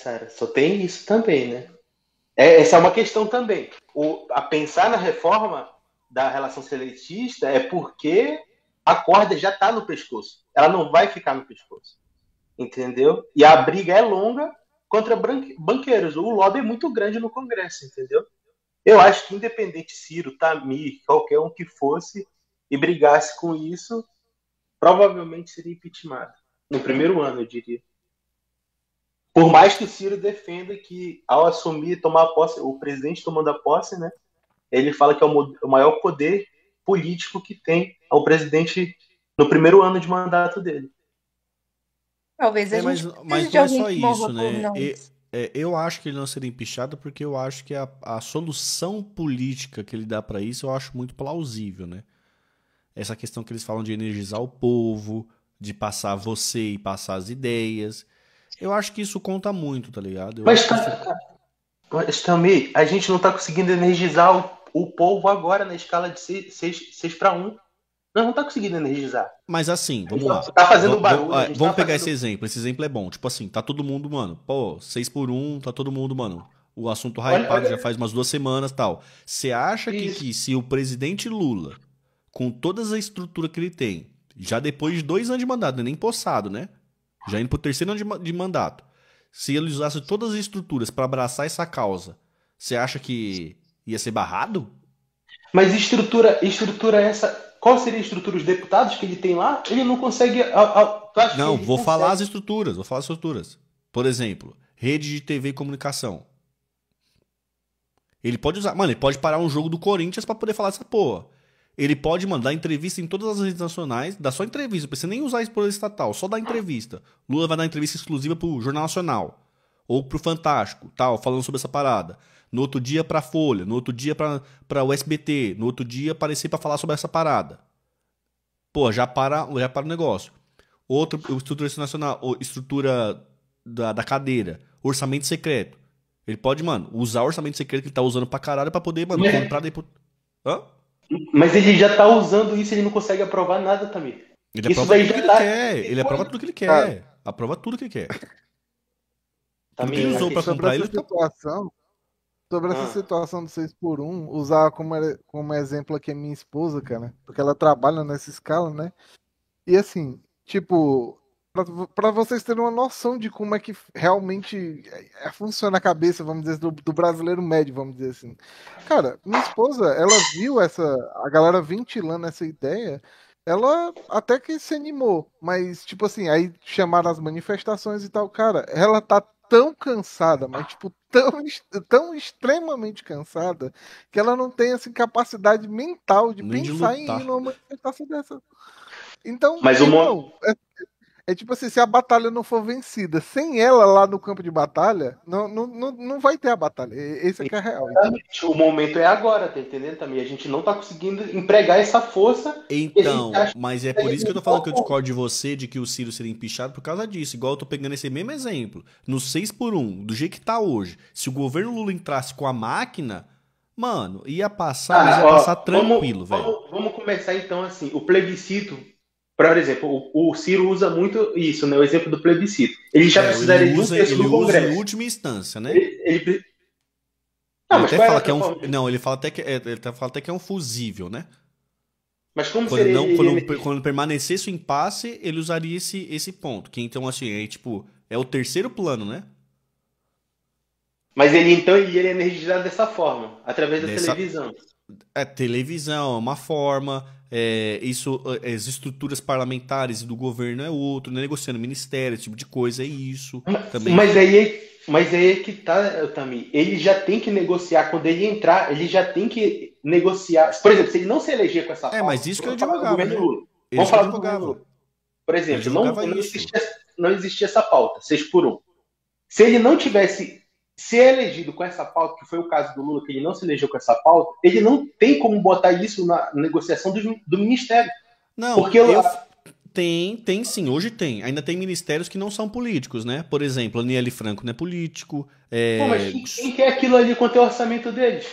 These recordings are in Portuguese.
Sara, só tem isso também, né? Essa é uma questão também. A pensar na reforma da relação seletista é porque a corda já está no pescoço. Ela não vai ficar no pescoço. Entendeu? E a briga é longa contra banqueiros. O lobby é muito grande no Congresso, entendeu? Eu acho que independente Ciro, Tamir, qualquer um que fosse e brigasse com isso, provavelmente seria impeachment. No primeiro ano, eu diria. Por mais que o Ciro defenda que, ao assumir, tomar a posse, o presidente tomando a posse, né? Ele fala que é o maior poder político que tem ao presidente no primeiro ano de mandato dele. Talvez a Mas, gente mas precise de não é alguém só que morra isso, por né? nós. Eu acho que ele não seria empichado porque eu acho que a solução política que ele dá pra isso eu acho muito plausível, né? Essa questão que eles falam de energizar o povo, de passar você e passar as ideias. Eu acho que isso conta muito, tá ligado? Eu Mas, acho que isso. mas também, a gente não está conseguindo energizar o povo agora na escala de 6 para 1. Nós não está conseguindo energizar. Mas assim, A gente vamos lá. tá fazendo barulho, a gente tá Vamos pegar fazendo. esse exemplo. Esse exemplo é bom. Tipo assim, tá todo mundo, mano. Pô, 6 por 1, tá todo mundo, mano. O assunto Olha, hypado já olha faz umas 2 semanas e tal. Você acha isso. que se o presidente Lula, com toda a estrutura que ele tem, já depois de 2 anos de mandato, não é nem possado, né? Já indo pro terceiro ano de mandato. Se ele usasse todas as estruturas pra abraçar essa causa, você acha que ia ser barrado? Mas estrutura essa. Qual seria a estrutura? Os deputados que ele tem lá? Ele não consegue. Tu acha que Não, ele vou falar as consegue? estruturas, vou falar as estruturas. Por exemplo, rede de TV e comunicação. Ele pode usar, mano, ele pode parar um jogo do Corinthians pra poder falar essa porra. Ele pode mandar entrevista em todas as redes nacionais, dar só entrevista, não precisa nem usar isso por estatal, só dar entrevista. Lula vai dar entrevista exclusiva pro Jornal Nacional ou pro Fantástico, tal, falando sobre essa parada. No outro dia pra Folha, no outro dia pra o SBT, no outro dia aparecer pra falar sobre essa parada. Pô, já para o negócio. Outra estrutura nacional, estrutura da cadeira, orçamento secreto. Ele pode, mano, usar o orçamento secreto que ele tá usando pra caralho pra poder, mano, comprar depois. Hã? Mas ele já tá usando isso, ele não consegue aprovar nada também. Ele Isso aprova daí tudo que já ele tá. quer. Ele aprova tudo que ele Cara, quer. Aprova tudo que ele quer. Tudo que ele Também a usou pra questão. sobre comprar, essa ele tá. situação, sobre essa Ah, situação do 6 por 1 usar como exemplo aqui a minha esposa, cara, porque ela trabalha nessa escala, né? E assim, tipo, pra vocês terem uma noção de como é que realmente funciona a cabeça, vamos dizer, do brasileiro médio, vamos dizer assim. Cara, minha esposa, ela viu a galera ventilando essa ideia, ela até que se animou, mas, tipo assim, aí chamaram as manifestações e tal, cara, ela tá tão cansada, mas, tipo, tão extremamente cansada, que ela não tem, assim, capacidade mental de Nem de pensar em ir lutar. numa manifestação dessa. Então, mas uma. irmão, é tipo assim, se a batalha não for vencida sem ela lá no campo de batalha, não vai ter a batalha. Esse é que é a real, entendeu? O momento é agora, tá entendendo também? A gente não tá conseguindo empregar essa força e a gente Então, acha mas é que por é isso que eu tô falando que eu pouco. discordo de você de que o Ciro seria empichado por causa disso. Igual eu tô pegando esse mesmo exemplo. No 6 por 1, do jeito que tá hoje, se o governo Lula entrasse com a máquina, mano, ia passar, mas ia passar Ó, tranquilo, velho. vamos começar então assim. O plebiscito, por exemplo, o Ciro usa muito isso, né? O exemplo do plebiscito. Ele já precisaria de um terço Ele do usa em Congresso. última instância, né? Ele. Não, Ele mas até qual é a fala que é outra um. forma? Não, ele fala até que ele até fala até que é um fusível, né? Mas como Quando seria não, ele. quando permanecesse o impasse, ele usaria esse ponto. Que então, assim, é tipo, é o terceiro plano, né? Mas ele então ele iria energizar dessa forma, através da Dessa. televisão. É televisão, é uma forma. Isso, as estruturas parlamentares do governo é outro, né? Negociando ministério, esse tipo de coisa, é isso também. Mas aí é que tá, Tami. Ele já tem que negociar. Quando ele entrar, ele já tem que negociar. Por exemplo, se ele não se eleger com essa Mas pauta, isso que eu vamos falar do advogava, governo né? Lula. Isso Vamos que eu falar do governo advogava. Lula. Por Eu exemplo, advogava isso. não existia essa pauta, 6 por 1. Se ele não tivesse se elegido com essa pauta, que foi o caso do Lula, que ele não se elegeu com essa pauta, ele não tem como botar isso na negociação do ministério. Não, Porque tem sim, hoje tem. Ainda tem ministérios que não são políticos, né? Por exemplo, Aniele Franco não é político. pô, mas quem quer aquilo ali com o orçamento deles?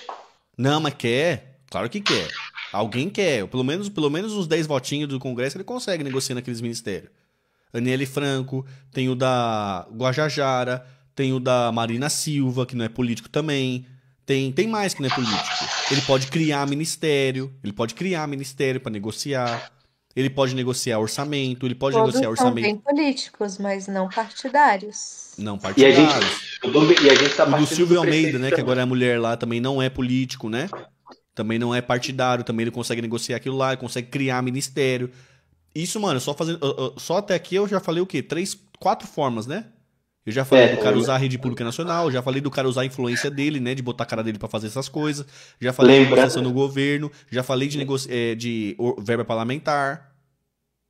Não, mas quer. Claro que quer. Alguém quer. Pelo menos uns 10 votinhos do Congresso ele consegue negociar naqueles ministérios. Aniele Franco, tem o da Guajajara, tem o da Marina Silva, que não é político também. Tem mais que não é político. Ele pode criar ministério para negociar. Ele pode negociar orçamento, ele pode Todos negociar são orçamento. bem políticos, mas não partidários. Não E a gente, partidários. e a gente tá O do partindo Silvio do Almeida, preceito né? Que também. agora é a mulher lá, também não é político, né? Também não é partidário, também ele consegue negociar aquilo lá, ele consegue criar ministério. Isso, mano, só até aqui eu já falei o quê? 4 formas, né? Eu já falei do cara usar a rede pública nacional, já falei do cara usar a influência dele, né? De botar a cara dele pra fazer essas coisas. Já falei de negociação no governo, já falei de verba parlamentar.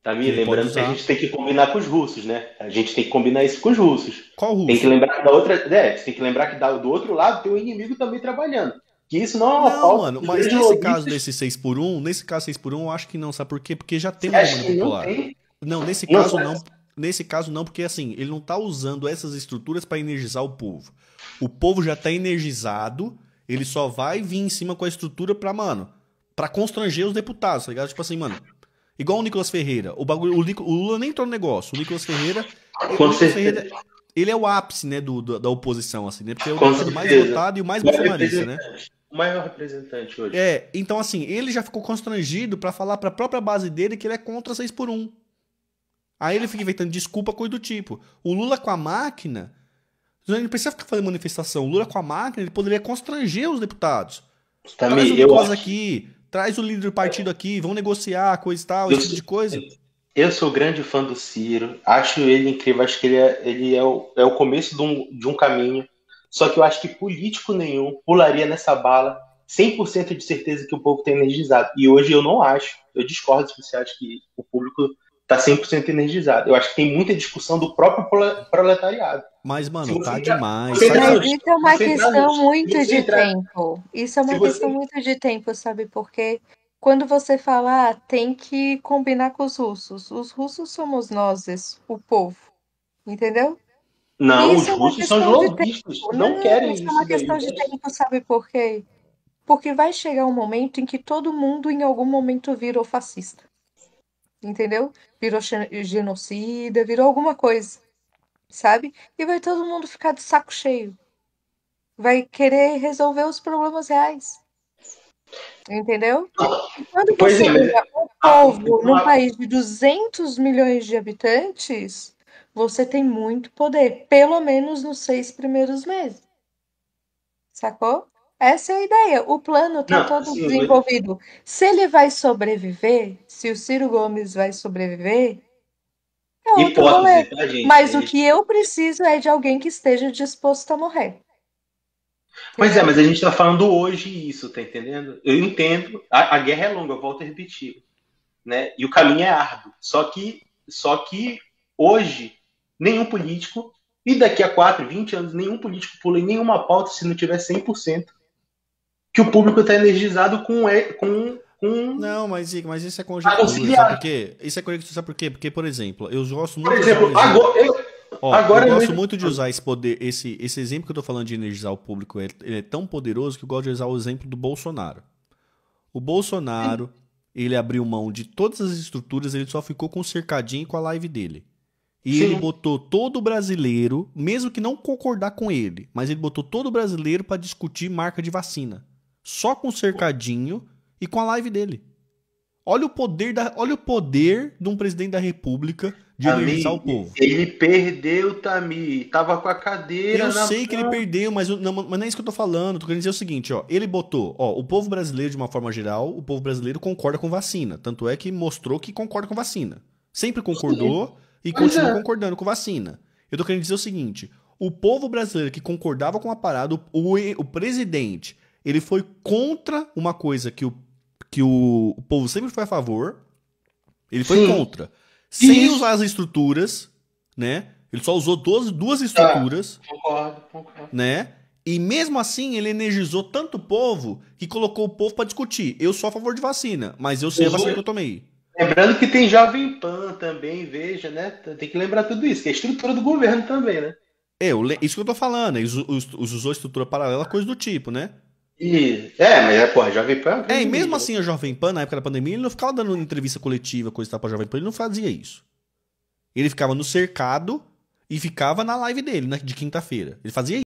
Tamir, Ele pode lembrando que a usar. gente tem que combinar com os russos, né? A gente tem que combinar isso com os russos. Qual Tem que russo? lembrar que da outra. Você tem que lembrar que do outro lado tem um inimigo também trabalhando. Que isso não é uma Não, pauta mano, dos mas grandes nesse caso lobistas. desse 6x1, eu acho que não, sabe por quê? Porque já tem Você uma acha demanda que não popular. tem? Não, nesse Não, caso mas- não. Nesse caso não, porque assim, ele não tá usando essas estruturas pra energizar o povo. O povo já tá energizado, ele só vai vir em cima com a estrutura pra constranger os deputados, tá ligado? Tipo assim, mano, igual o Nicolas Ferreira, o Lula nem entrou no negócio, o Nicolas Ferreira, Com certeza. ele é o ápice, né, da oposição, assim, né? Porque é o Com deputado mais certeza. votado e o mais O maior bolsonarista, né? representante. O maior representante hoje. Então assim, ele já ficou constrangido pra falar pra própria base dele que ele é contra 6x1. Aí ele fica inventando desculpa, coisa do tipo. O Lula com a máquina, ele não precisa ficar fazendo manifestação. O Lula com a máquina, ele poderia constranger os deputados. Traz o Tamir, eu Nicolas acho. aqui, traz o líder do partido aqui, vão negociar, coisa e tal, Eu esse tipo de coisa. Eu sou grande fã do Ciro, acho ele incrível, acho que ele é o começo de um caminho. Só que eu acho que político nenhum pularia nessa bala 100% de certeza que o povo está energizado. E hoje eu não acho, eu discordo se você acha que o público está 100% energizado. Eu acho que tem muita discussão do próprio proletariado. Mas, Se mano, você tá entrar- demais. você entrar Sai- Mas isso é uma você entrar questão no- muito você de entrar- tempo. Isso é uma se você- questão muito de tempo, sabe? Porque quando você fala, tem que combinar com os russos somos nós, o povo. Entendeu? Não, os Isso é uma russos são questão de lobistas, tempo. não querem Isso é isso uma daí. questão de tempo, sabe por quê? Porque vai chegar um momento em que todo mundo, em algum momento, virou fascista. Entendeu? Virou genocida, virou alguma coisa, sabe? E vai todo mundo ficar de saco cheio. Vai querer resolver os problemas reais. Entendeu? E quando Pois você é, mas- vê um povo num país de 200 milhões de habitantes, você tem muito poder, pelo menos nos 6 primeiros meses. Sacou? Essa é a ideia. O plano tá Não, todo sim, desenvolvido. Se ele vai sobreviver, se o Ciro Gomes vai sobreviver, é outro rolê. hipótese, tá, gente? Mas o que eu preciso é de alguém que esteja disposto a morrer. Pois é, Entendeu? mas a gente tá falando hoje isso, tá entendendo? Eu entendo, a guerra é longa, eu volto a repetir, né? E o caminho é árduo. Só que hoje, nenhum político, e daqui a 4, 20 anos, nenhum político pula em nenhuma pauta se não tiver 100% que o público está energizado com Não, mas isso é conjectura, conciliar. sabe por quê? Isso é conjectura, sabe por quê? Porque, por exemplo, eu gosto muito Por de usar exemplo, um exemplo. agora eu gosto mesmo- muito de usar esse poder, esse exemplo que eu tô falando de energizar o público, ele é tão poderoso que eu gosto de usar o exemplo do Bolsonaro. O Bolsonaro, ele abriu mão de todas as estruturas, ele só ficou com o cercadinho com a live dele. E Sim. ele botou todo brasileiro, mesmo que não concordar com ele, mas ele botou todo brasileiro pra discutir marca de vacina. Só com o cercadinho e com a live dele. Olha o poder de um presidente da República de energizar o povo. Ele perdeu, Tamir. Tava com a cadeira Eu na sei que ele perdeu, mas não é isso que eu tô falando. Tô querendo dizer o seguinte, ó. Ele botou, ó, o povo brasileiro, de uma forma geral, o povo brasileiro concorda com vacina. Tanto é que mostrou que concorda com vacina. Sempre concordou e Pois continua é. concordando com vacina. Eu tô querendo dizer o seguinte, o povo brasileiro que concordava com a parada, o presidente, ele foi contra uma coisa que o povo sempre foi a favor. Ele foi Sim. contra. Sem Isso. usar as estruturas, né? Ele só usou duas estruturas, Concordo. né? E mesmo assim, ele energizou tanto o povo que colocou o povo pra discutir. Eu sou a favor de vacina, mas eu sei a vacina que eu tomei. Lembrando que tem Jovem Pan também, veja, né? Tem que lembrar tudo isso, que é a estrutura do governo também, né? Isso que eu tô falando. Eles usou estrutura paralela, coisa do tipo, né? Mas Jovem Pan. E mesmo assim, a Jovem Pan, na época da pandemia, ele não ficava dando entrevista coletiva, coisa e tal pra Jovem Pan, ele não fazia isso. Ele ficava no cercado e ficava na live dele, né, de quinta-feira. Ele fazia